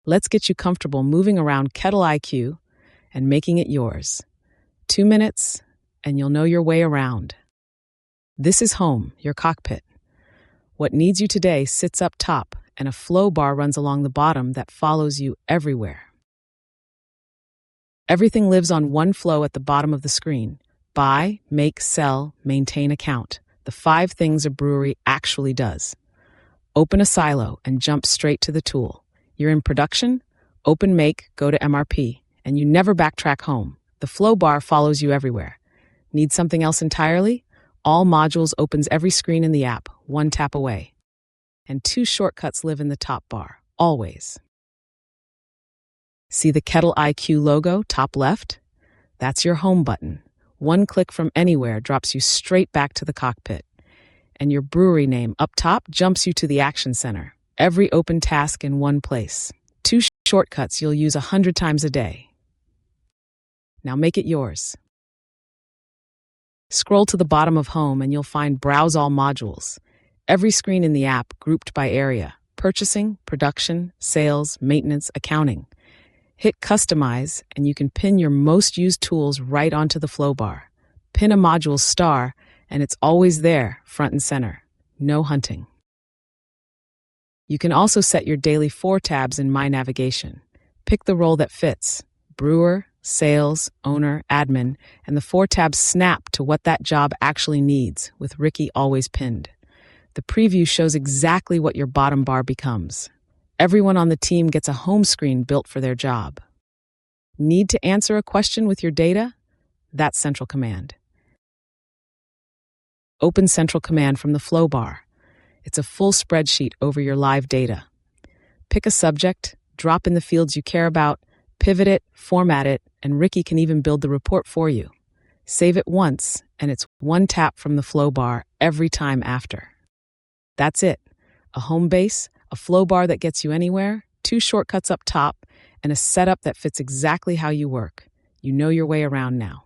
Let's get you comfortable moving around KettleiQ and making it yours. 2 minutes, and you'll know your way around. This is home, your cockpit. What needs you today sits up top, and a flow bar runs along the bottom that follows you everywhere. Everything lives on one flow at the bottom of the screen. Buy, make, sell, maintain, account. The 5 things a brewery actually does. Open a silo and jump straight to the tool. You're in production? Open make, go to MRP, and you never backtrack home. The flow bar follows you everywhere. Need something else entirely? All modules opens every screen in the app, one tap away. And 2 shortcuts live in the top bar, always. See the KettleiQ-logo, top left? That's your home button. One click from anywhere drops you straight back to the cockpit. And your brewery name up top jumps you to the action center. Every open task in one place. 2 shortcuts you'll use 100 times a day. Now make it yours. Scroll to the bottom of home and you'll find Browse All modules. Every screen in the app grouped by area: purchasing, production, sales, maintenance, accounting. Hit Customize and you can pin your most used tools right onto the flow bar. Pin a module's star and it's always there, front and center. No hunting. You can also set your daily 4 tabs in My Navigation. Pick the role that fits: brewer, sales, owner, admin, and the 4 tabs snap to what that job actually needs, with Ricky always pinned. The preview shows exactly what your bottom bar becomes. Everyone on the team gets a home screen built for their job. Need to answer a question with your data? That's Central Command. Open Central Command from the flow bar. It's a full spreadsheet over your live data. Pick a subject, drop in the fields you care about, pivot it, format it, and Ricky can even build the report for you. Save it once, and it's one tap from the flow bar every time after. That's it. A home base, a flow bar that gets you anywhere, 2 shortcuts up top, and a setup that fits exactly how you work. You know your way around now.